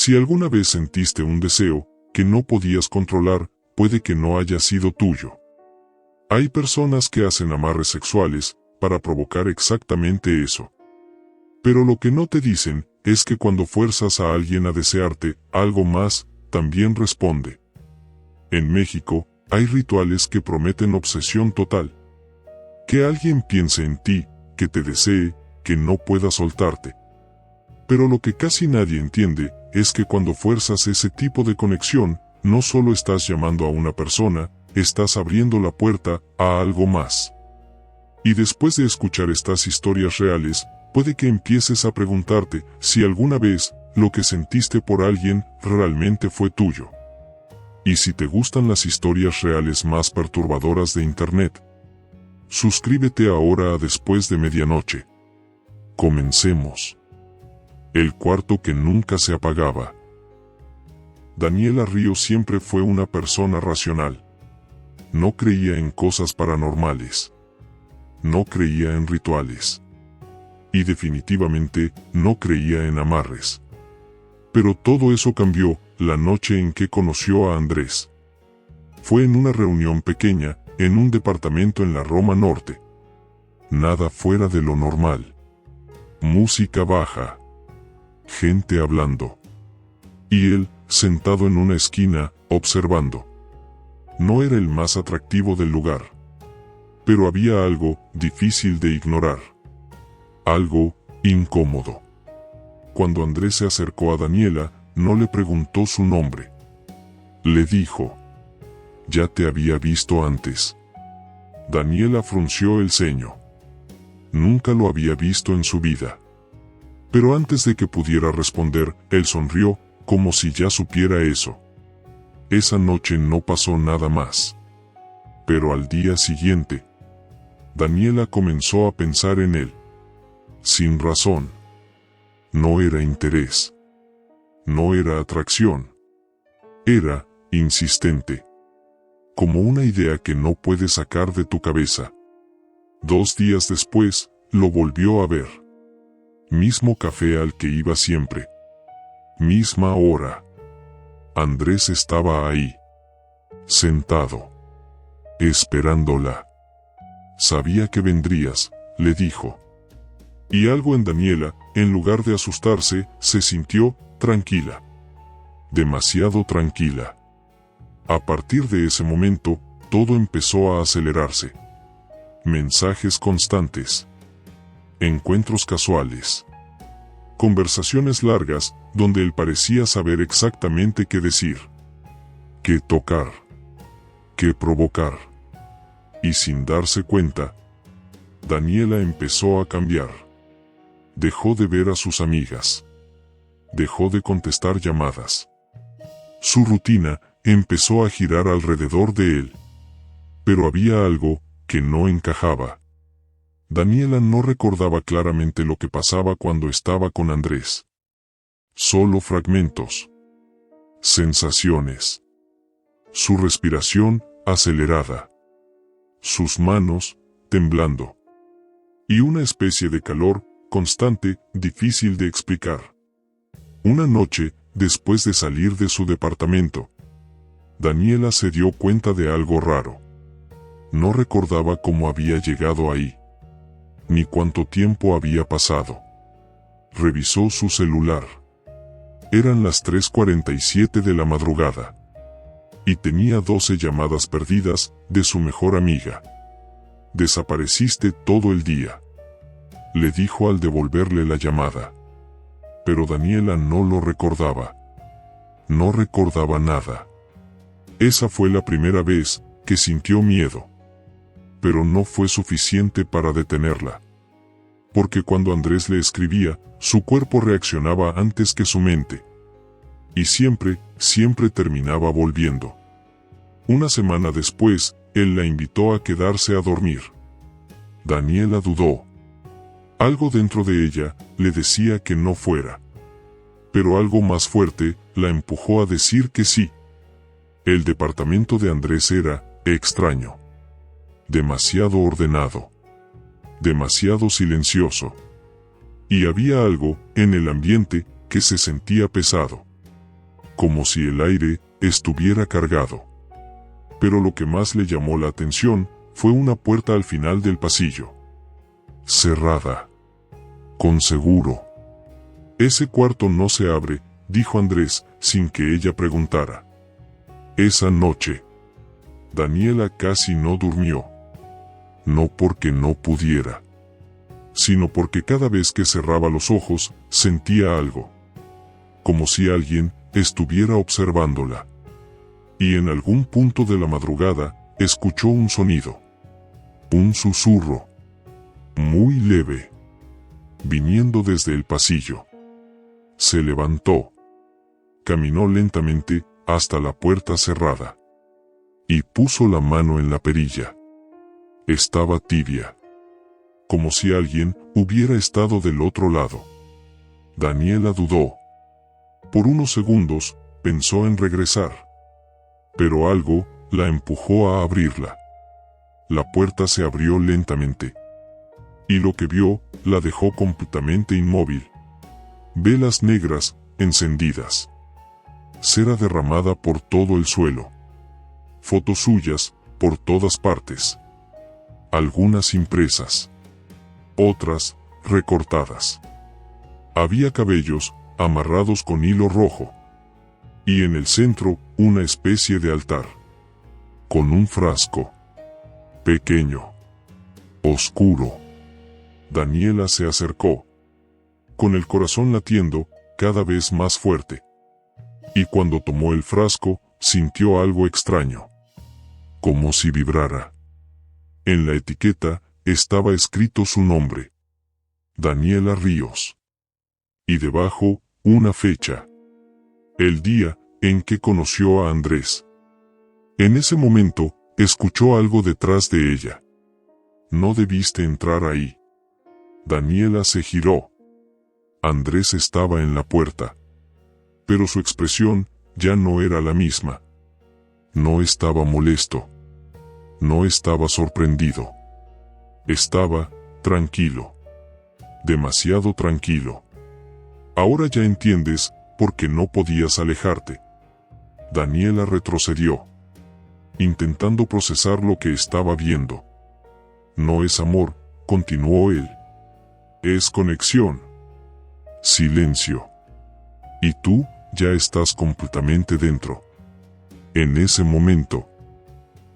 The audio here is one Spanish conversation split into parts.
Si alguna vez sentiste un deseo que no podías controlar, puede que no haya sido tuyo. Hay personas que hacen amarres sexuales para provocar exactamente eso. Pero lo que no te dicen es que cuando fuerzas a alguien a desearte algo más, también responde. En México, hay rituales que prometen obsesión total. Que alguien piense en ti, que te desee, que no pueda soltarte. Pero lo que casi nadie entiende es que cuando fuerzas ese tipo de conexión, no solo estás llamando a una persona, estás abriendo la puerta a algo más. Y después de escuchar estas historias reales, puede que empieces a preguntarte si alguna vez lo que sentiste por alguien realmente fue tuyo. Y si te gustan las historias reales más perturbadoras de Internet, suscríbete ahora a Después de Medianoche. Comencemos. El cuarto que nunca se apagaba. Daniela Ríos siempre fue una persona racional. No creía en cosas paranormales. No creía en rituales. Y definitivamente no creía en amarres. Pero todo eso cambió la noche en que conoció a Andrés. Fue en una reunión pequeña, en un departamento en la Roma Norte. Nada fuera de lo normal. Música baja. Gente hablando. Y él, sentado en una esquina, observando. No era el más atractivo del lugar. Pero había algo difícil de ignorar. Algo incómodo. Cuando Andrés se acercó a Daniela, no le preguntó su nombre. Le dijo: «Ya te había visto antes». Daniela frunció el ceño. Nunca lo había visto en su vida. Pero antes de que pudiera responder, él sonrió, como si ya supiera eso. Esa noche no pasó nada más. Pero al día siguiente, Daniela comenzó a pensar en él. Sin razón. No era interés. No era atracción. Era insistente. Como una idea que no puedes sacar de tu cabeza. 2 días después, lo volvió a ver. Mismo café al que iba siempre. Misma hora. Andrés estaba ahí. Sentado. Esperándola. Sabía que vendrías, le dijo. Y algo en Daniela, en lugar de asustarse, se sintió tranquila. Demasiado tranquila. A partir de ese momento, todo empezó a acelerarse. Mensajes constantes. Encuentros casuales. Conversaciones largas, donde él parecía saber exactamente qué decir. Qué tocar. Qué provocar. Y sin darse cuenta, Daniela empezó a cambiar. Dejó de ver a sus amigas. Dejó de contestar llamadas. Su rutina empezó a girar alrededor de él. Pero había algo que no encajaba. Daniela no recordaba claramente lo que pasaba cuando estaba con Andrés. Solo fragmentos. Sensaciones. Su respiración acelerada. Sus manos temblando. Y una especie de calor constante, difícil de explicar. Una noche, después de salir de su departamento, Daniela se dio cuenta de algo raro. No recordaba cómo había llegado ahí, ni cuánto tiempo había pasado. Revisó su celular. Eran las 3:47 de la madrugada. Y tenía 12 llamadas perdidas de su mejor amiga. «Desapareciste todo el día», le dijo al devolverle la llamada. Pero Daniela no lo recordaba. No recordaba nada. Esa fue la primera vez que sintió miedo. Pero no fue suficiente para detenerla. Porque cuando Andrés le escribía, su cuerpo reaccionaba antes que su mente. Y siempre terminaba volviendo. Una semana después, él la invitó a quedarse a dormir. Daniela dudó. Algo dentro de ella le decía que no fuera. Pero algo más fuerte la empujó a decir que sí. El departamento de Andrés era extraño. Demasiado ordenado. Demasiado silencioso. Y había algo en el ambiente que se sentía pesado. como si el aire estuviera cargado. Pero lo que más le llamó la atención fue una puerta al final del pasillo. Cerrada. Con seguro. Ese cuarto no se abre, dijo Andrés, sin que ella preguntara. Esa noche, Daniela casi no durmió. No porque no pudiera, sino porque cada vez que cerraba los ojos, sentía algo. Como si alguien estuviera observándola. Y en algún punto de la madrugada, escuchó un sonido. Un susurro. Muy leve. Viniendo desde el pasillo. Se levantó. Caminó lentamente hasta la puerta cerrada. Y puso la mano en la perilla. Estaba tibia. Como si alguien hubiera estado del otro lado. Daniela dudó. Por unos segundos, pensó en regresar. Pero algo la empujó a abrirla. La puerta se abrió lentamente. Y lo que vio, la dejó completamente inmóvil. Velas negras, encendidas. Cera derramada por todo el suelo. Fotos suyas, por todas partes. Algunas impresas. Otras, recortadas. Había cabellos, amarrados con hilo rojo. Y en el centro, una especie de altar. Con un frasco. Pequeño. Oscuro. Daniela se acercó. Con el corazón latiendo, cada vez más fuerte. Y cuando tomó el frasco, sintió algo extraño. Como si vibrara. En la etiqueta, estaba escrito su nombre. Daniela Ríos. Y debajo, una fecha. El día en que conoció a Andrés. En ese momento, escuchó algo detrás de ella. No debiste entrar ahí. Daniela se giró. Andrés estaba en la puerta. Pero su expresión ya no era la misma. No estaba molesto. No estaba sorprendido. Estaba tranquilo. Demasiado tranquilo. Ahora ya entiendes por qué no podías alejarte. Daniela retrocedió, intentando procesar lo que estaba viendo. No es amor, continuó él. Es conexión. Silencio. Y tú ya estás completamente dentro. En ese momento,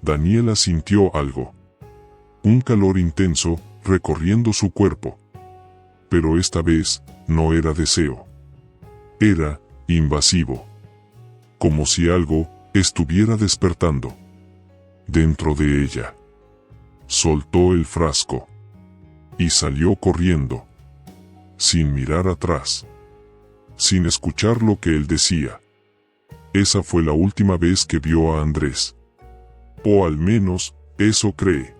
Daniela sintió algo. Un calor intenso recorriendo su cuerpo. Pero esta vez no era deseo. Era invasivo. Como si algo estuviera despertando. Dentro de ella. Soltó el frasco. Y salió corriendo. Sin mirar atrás. Sin escuchar lo que él decía. Esa fue la última vez que vio a Andrés. O al menos, eso cree.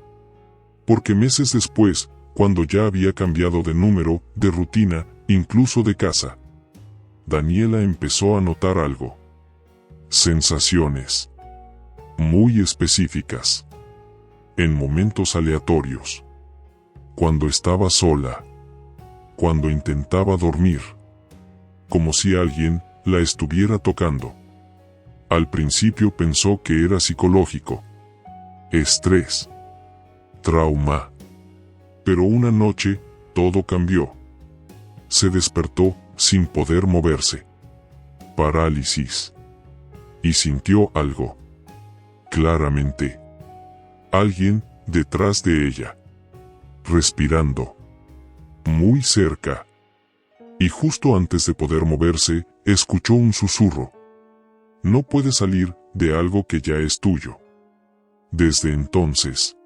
Porque meses después, cuando ya había cambiado de número, de rutina, incluso de casa, Daniela empezó a notar algo. Sensaciones. Muy específicas. En momentos aleatorios. Cuando estaba sola. Cuando intentaba dormir. Como si alguien la estuviera tocando. Al principio pensó que era psicológico. Estrés. Trauma. Pero una noche, todo cambió. Se despertó, sin poder moverse. Parálisis. Y sintió algo. Claramente. Alguien, detrás de ella. Respirando. Muy cerca. Y justo antes de poder moverse, escuchó un susurro. No puedes salir de algo que ya es tuyo. Desde entonces,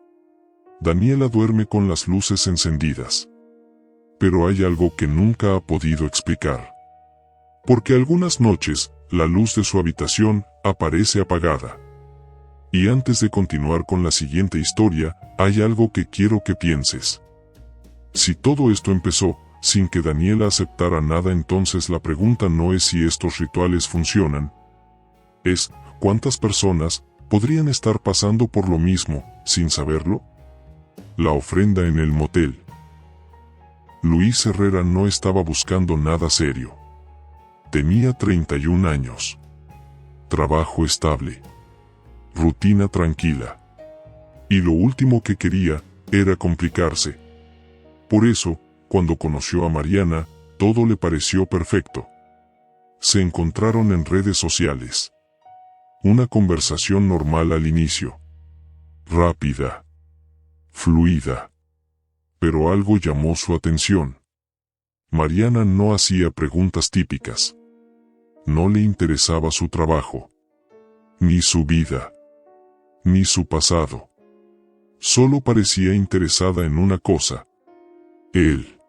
Daniela duerme con las luces encendidas. Pero hay algo que nunca ha podido explicar. Porque algunas noches, la luz de su habitación aparece apagada. Y antes de continuar con la siguiente historia, hay algo que quiero que pienses. Si todo esto empezó sin que Daniela aceptara nada, entonces la pregunta no es si estos rituales funcionan. Es, ¿cuántas personas podrían estar pasando por lo mismo, sin saberlo? La ofrenda en el motel. Luis Herrera no estaba buscando nada serio. Tenía 31 años. trabajo estable, rutina tranquila. Y lo último que quería era complicarse. Por eso, cuando conoció a Mariana, todo le pareció perfecto. Se encontraron en redes sociales. Una conversación normal al inicio. Rápida. Fluida. Pero algo llamó su atención. Mariana no hacía preguntas típicas. No le interesaba su trabajo, ni su vida, ni su pasado. Solo parecía interesada en una cosa: él.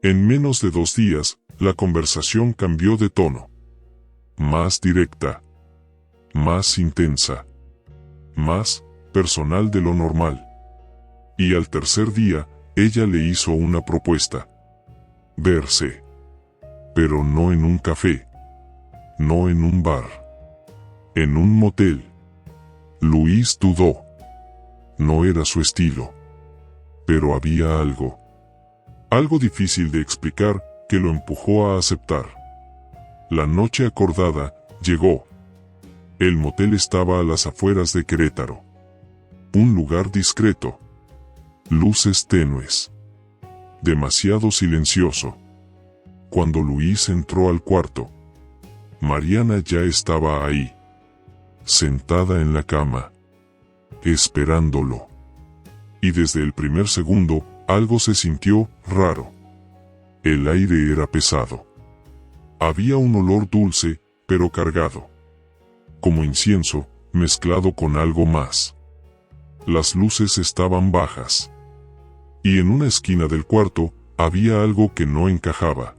En menos de 2 días, la conversación cambió de tono. Más directa, más intensa, más personal de lo normal. Y al tercer día, ella le hizo una propuesta. Verse. Pero no en un café. No en un bar. En un motel. Luis dudó. No era su estilo. Pero había algo. Algo difícil de explicar que lo empujó a aceptar. La noche acordada llegó. El motel estaba a las afueras de Querétaro. Un lugar discreto. Luces tenues. Demasiado silencioso. Cuando Luis entró al cuarto, Mariana ya estaba ahí, sentada en la cama, esperándolo. Y desde el primer segundo, algo se sintió raro. El aire era pesado. Había un olor dulce, pero cargado. Como incienso, mezclado con algo más. Las luces estaban bajas. Y en una esquina del cuarto, había algo que no encajaba.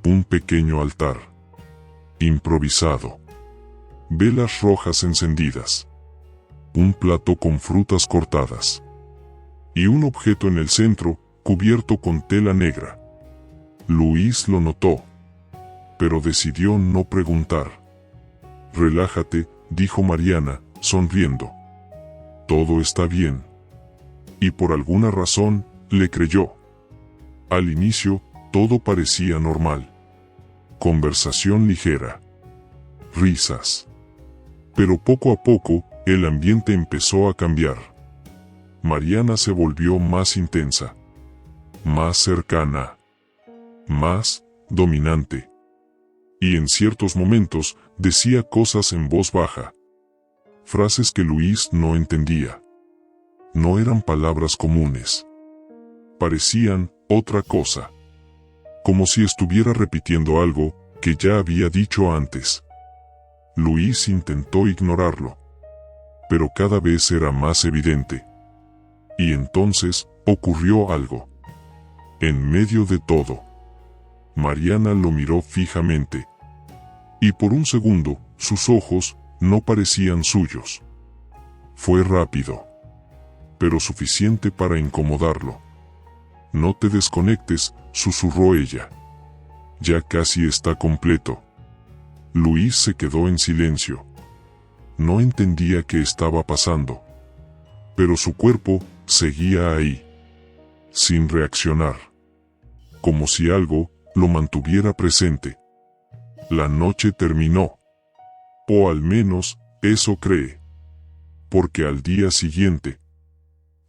Un pequeño altar. Improvisado. Velas rojas encendidas. Un plato con frutas cortadas. Y un objeto en el centro, cubierto con tela negra. Luis lo notó. Pero decidió no preguntar. Relájate, dijo Mariana, sonriendo. Todo está bien. Y por alguna razón, le creyó. Al inicio, todo parecía normal. Conversación ligera. Risas. Pero poco a poco, el ambiente empezó a cambiar. Mariana se volvió más intensa. Más cercana. Más dominante. Y en ciertos momentos, decía cosas en voz baja. Frases que Luis no entendía. No eran palabras comunes. Parecían otra cosa. Como si estuviera repitiendo algo que ya había dicho antes. Luis intentó ignorarlo. Pero cada vez era más evidente. Y entonces, ocurrió algo. En medio de todo. Mariana lo miró fijamente. Y por un segundo, sus ojos no parecían suyos. Fue rápido. Pero suficiente para incomodarlo. No te desconectes, susurró ella. Ya casi está completo. Luis se quedó en silencio. No entendía qué estaba pasando. Pero su cuerpo seguía ahí. Sin reaccionar. Como si algo lo mantuviera presente. La noche terminó. O al menos, eso cree. Porque al día siguiente,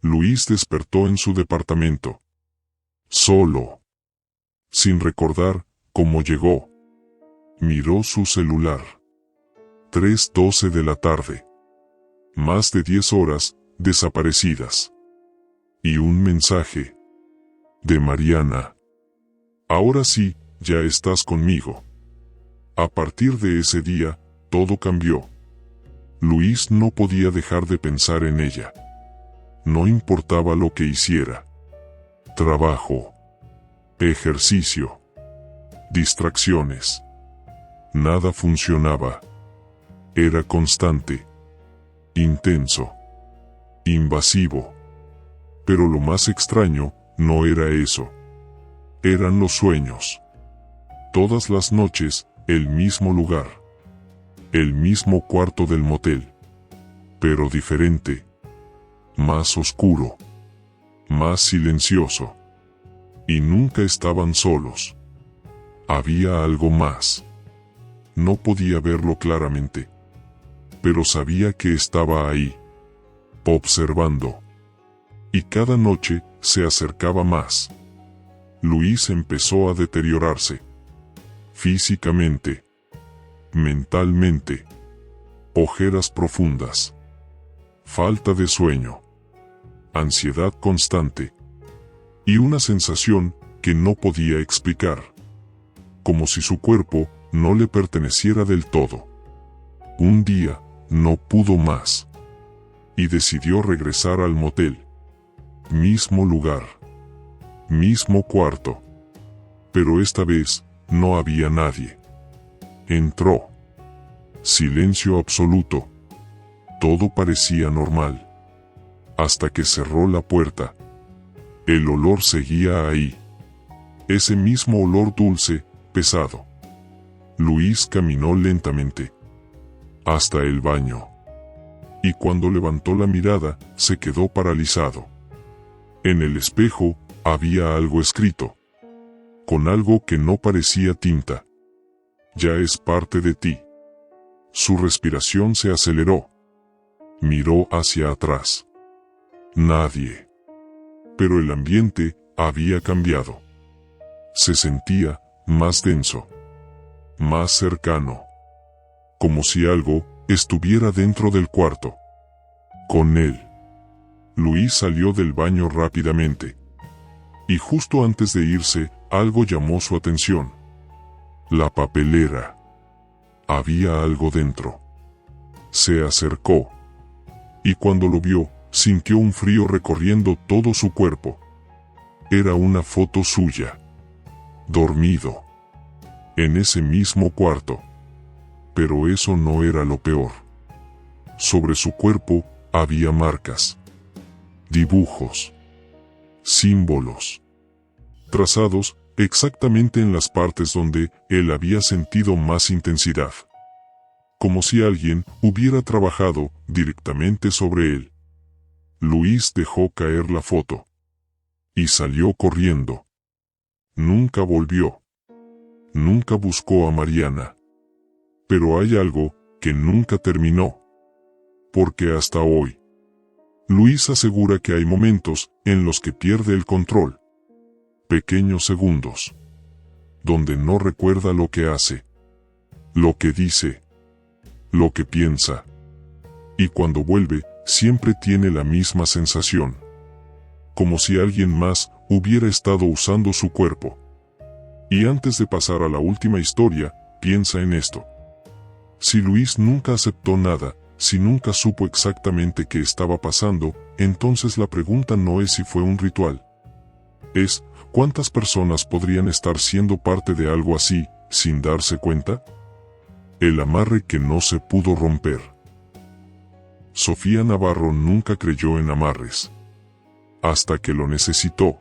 Luis despertó en su departamento. Solo. Sin recordar cómo llegó. Miró su celular. 3:12 de la tarde. Más de 10 horas desaparecidas. Y un mensaje. De Mariana. Ahora sí, ya estás conmigo. A partir de ese día, todo cambió. Luis no podía dejar de pensar en ella. No importaba lo que hiciera. Trabajo. Ejercicio. Distracciones. Nada funcionaba. Era constante. Intenso. Invasivo. Pero lo más extraño, no era eso. Eran los sueños. Todas las noches, el mismo lugar. El mismo cuarto del motel. Pero diferente. Más oscuro. Más silencioso. Y nunca estaban solos. Había algo más. no podía verlo claramente. Pero sabía que estaba ahí, observando. Y cada noche se acercaba más. Luis empezó a deteriorarse. Físicamente, mentalmente, ojeras profundas, falta de sueño, ansiedad constante y una sensación que no podía explicar, como si su cuerpo no le perteneciera del todo. Un día, no pudo más y decidió regresar al motel. Mismo lugar, mismo cuarto, pero esta vez no había nadie. Entró. Silencio absoluto. Todo parecía normal. Hasta que cerró la puerta. El olor seguía ahí. Ese mismo olor dulce, pesado. Luis caminó lentamente hasta el baño. Y cuando levantó la mirada, se quedó paralizado. En el espejo, había algo escrito. Con algo que no parecía tinta. Ya es parte de ti. Su respiración se aceleró. Miró hacia atrás. Nadie. Pero el ambiente había cambiado. Se sentía más denso. Más cercano. Como si algo estuviera dentro del cuarto. Con él. Luis salió del baño rápidamente. Y justo antes de irse, algo llamó su atención. La papelera. Había algo dentro. Se acercó. Y cuando lo vio, sintió un frío recorriendo todo su cuerpo. Era una foto suya. Dormido. En ese mismo cuarto. Pero eso no era lo peor. Sobre su cuerpo, había marcas. Dibujos. Símbolos. Trazados exactamente en las partes donde él había sentido más intensidad. Como si alguien hubiera trabajado directamente sobre él. Luis dejó caer la foto. Y salió corriendo. Nunca volvió. Nunca buscó a Mariana. Pero hay algo que nunca terminó. Porque hasta hoy. Luis asegura que hay momentos en los que pierde el control. Pequeños segundos. Donde no recuerda lo que hace. Lo que dice. Lo que piensa. Y cuando vuelve, siempre tiene la misma sensación. Como si alguien más hubiera estado usando su cuerpo. Y antes de pasar a la última historia, piensa en esto. Si Luis nunca aceptó nada, si nunca supo exactamente qué estaba pasando, entonces la pregunta no es si fue un ritual. Es, ¿cuántas personas podrían estar siendo parte de algo así, sin darse cuenta? El amarre que no se pudo romper. Sofía Navarro nunca creyó en amarres. Hasta que lo necesitó.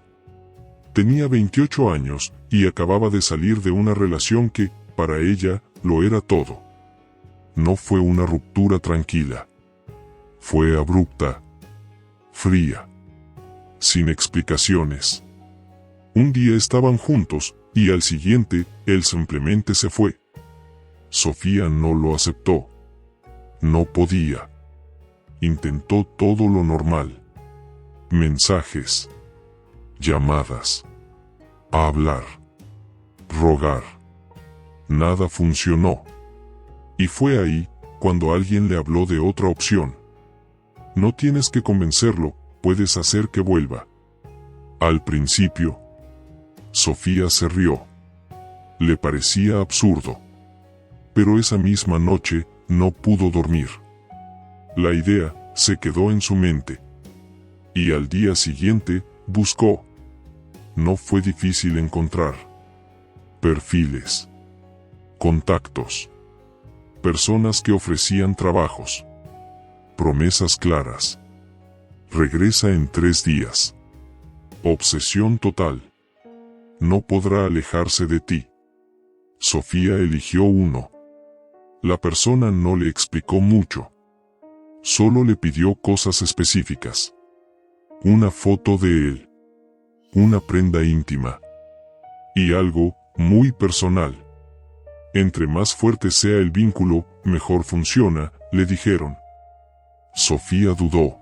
Tenía 28 años, y acababa de salir de una relación que, para ella, lo era todo. No fue una ruptura tranquila. Fue abrupta. Fría. Sin explicaciones. Un día estaban juntos, y al siguiente, él simplemente se fue. Sofía no lo aceptó. No podía. Intentó todo lo normal. Mensajes. Llamadas. Hablar. Rogar. Nada funcionó. Y fue ahí, cuando alguien le habló de otra opción. No tienes que convencerlo, puedes hacer que vuelva. Al principio, Sofía se rió. Le parecía absurdo. Pero esa misma noche, no pudo dormir. La idea se quedó en su mente. Y al día siguiente, buscó. No fue difícil encontrar. Perfiles. Contactos. Personas que ofrecían trabajos. Promesas claras. Regresa en 3 días. Obsesión total. No podrá alejarse de ti. Sofía eligió uno. La persona no le explicó mucho. Solo le pidió cosas específicas. Una foto de él. Una prenda íntima. Y algo muy personal. Entre más fuerte sea el vínculo, mejor funciona, le dijeron. Sofía dudó.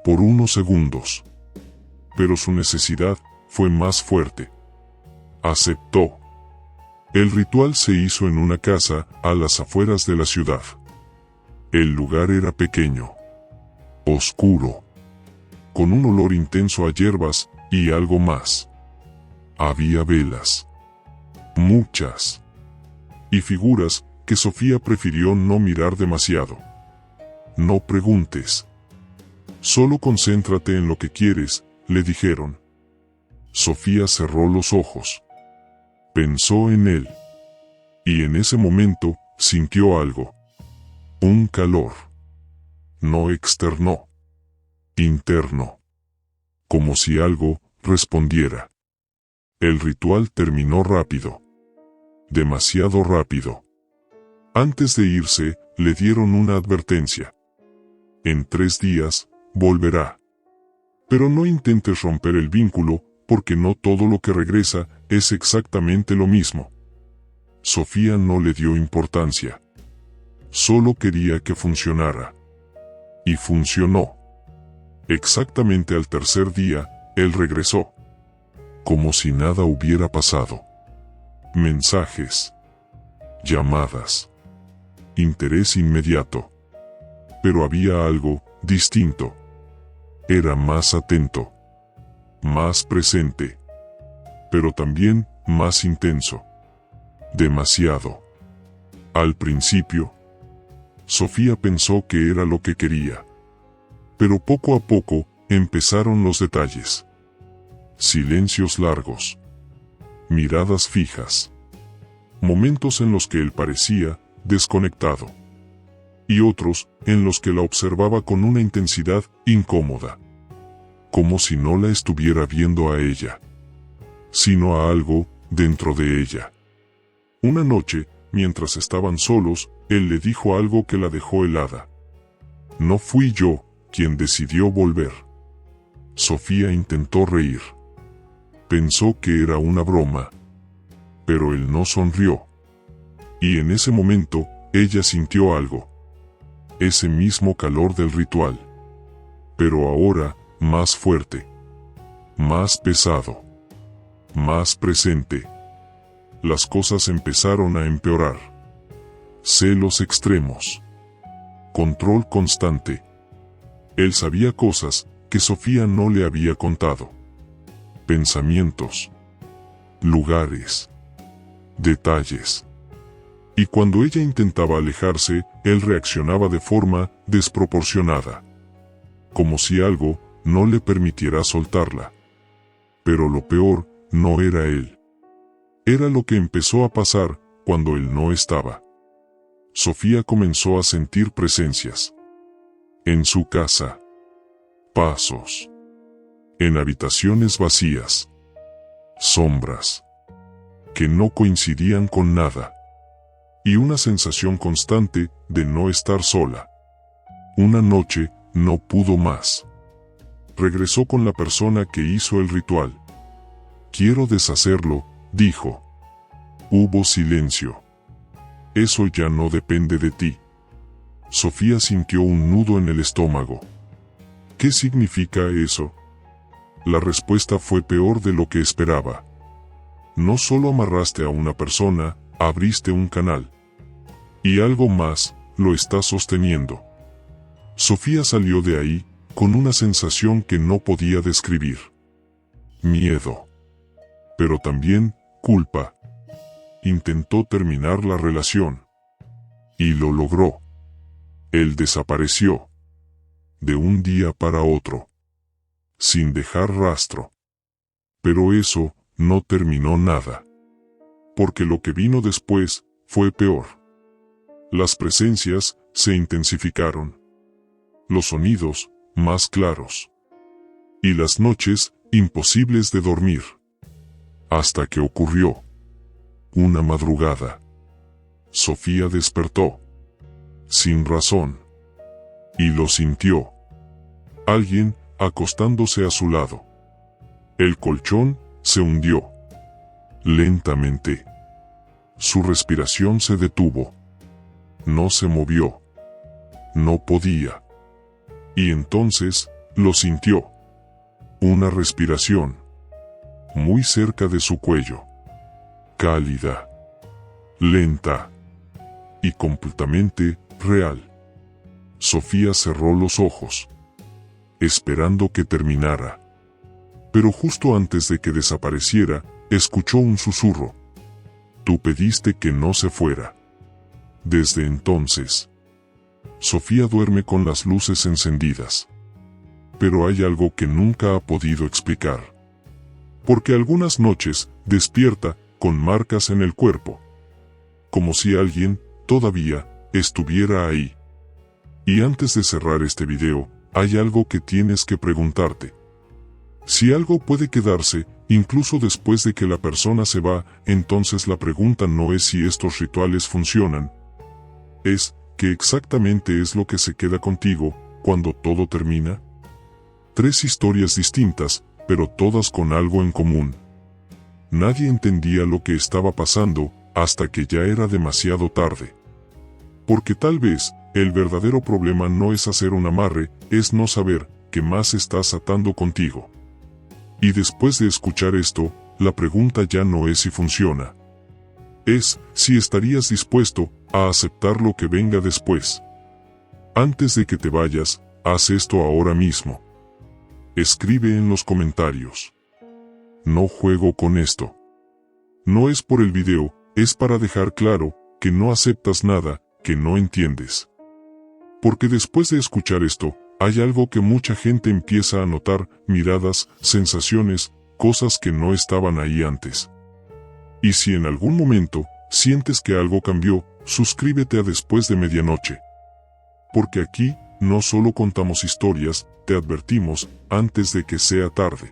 Por unos segundos. Pero su necesidad fue más fuerte. Aceptó. El ritual se hizo en una casa a las afueras de la ciudad. El lugar era pequeño, oscuro, con un olor intenso a hierbas y algo más. Había velas, muchas, y figuras que Sofía prefirió no mirar demasiado. No preguntes. Solo concéntrate en lo que quieres, le dijeron. Sofía cerró los ojos. Pensó en él. Y en ese momento, sintió algo. Un calor. No externo. Interno. Como si algo respondiera. El ritual terminó rápido. Demasiado rápido. Antes de irse, le dieron una advertencia. En 3 días, volverá. Pero no intentes romper el vínculo, porque no todo lo que regresa es exactamente lo mismo. Sofía no le dio importancia. Solo quería que funcionara. Y funcionó. Exactamente al 3er día, él regresó. Como si nada hubiera pasado. Mensajes. Llamadas. Interés inmediato. Pero había algo distinto. Era más atento. Más presente. Pero también más intenso. Demasiado. Al principio, Sofía pensó que era lo que quería. Pero poco a poco, empezaron los detalles. Silencios largos. Miradas fijas. Momentos en los que él parecía desconectado. Y otros en los que la observaba con una intensidad incómoda. Como si no la estuviera viendo a ella, sino a algo dentro de ella. Una noche, mientras estaban solos, él le dijo algo que la dejó helada. No fui yo quien decidió volver. Sofía intentó reír. Pensó que era una broma. Pero él no sonrió. Y en ese momento, ella sintió algo. Ese mismo calor del ritual. Pero ahora, más fuerte. Más pesado. Más presente. Las cosas empezaron a empeorar. Celos extremos. Control constante. Él sabía cosas que Sofía no le había contado. Pensamientos. Lugares. Detalles. Y cuando ella intentaba alejarse, él reaccionaba de forma desproporcionada. Como si algo no le permitiera soltarla. Pero lo peor no era él. Era lo que empezó a pasar cuando él no estaba. Sofía comenzó a sentir presencias. En su casa. Pasos. En habitaciones vacías. Sombras. Que no coincidían con nada. Y una sensación constante de no estar sola. Una noche, no pudo más. Regresó con la persona que hizo el ritual. Quiero deshacerlo, dijo. Hubo silencio. Eso ya no depende de ti. Sofía sintió un nudo en el estómago. ¿Qué significa eso? La respuesta fue peor de lo que esperaba. No solo amarraste a una persona, abriste un canal. Y algo más, lo está sosteniendo. Sofía salió de ahí, con una sensación que no podía describir. Miedo. Pero también, culpa. Intentó terminar la relación. Y lo logró. Él desapareció. De un día para otro. Sin dejar rastro. Pero eso no terminó nada. Porque lo que vino después fue peor. Las presencias se intensificaron. Los sonidos más claros. Y las noches imposibles de dormir. Hasta que ocurrió. Una madrugada. Sofía despertó. Sin razón. Y lo sintió. Alguien acostándose a su lado. El colchón se hundió. Lentamente. Su respiración se detuvo. No se movió. No podía. Y entonces, lo sintió. Una respiración. Muy cerca de su cuello. Cálida. Lenta. Y completamente real. Sofía cerró los ojos, esperando que terminara. Pero justo antes de que desapareciera, escuchó un susurro. Tú pediste que no se fuera. Desde entonces, Sofía duerme con las luces encendidas. Pero hay algo que nunca ha podido explicar. Porque algunas noches despierta con marcas en el cuerpo. Como si alguien, todavía, estuviera ahí. Y antes de cerrar este video, hay algo que tienes que preguntarte. Si algo puede quedarse, incluso después de que la persona se va, entonces la pregunta no es si estos rituales funcionan. Es, ¿qué exactamente es lo que se queda contigo, cuando todo termina? 3 historias distintas, pero todas con algo en común. Nadie entendía lo que estaba pasando, hasta que ya era demasiado tarde. Porque tal vez, el verdadero problema no es hacer un amarre, es no saber qué más estás atando contigo. Y después de escuchar esto, la pregunta ya no es si funciona. Es si estarías dispuesto a aceptar lo que venga después. Antes de que te vayas, haz esto ahora mismo. Escribe en los comentarios. No juego con esto. No es por el video, es para dejar claro que no aceptas nada que no entiendes. Porque después de escuchar esto, hay algo que mucha gente empieza a notar, miradas, sensaciones, cosas que no estaban ahí antes. Y si en algún momento sientes que algo cambió, suscríbete a Después de Medianoche. Porque aquí, no solo contamos historias, te advertimos, antes de que sea tarde.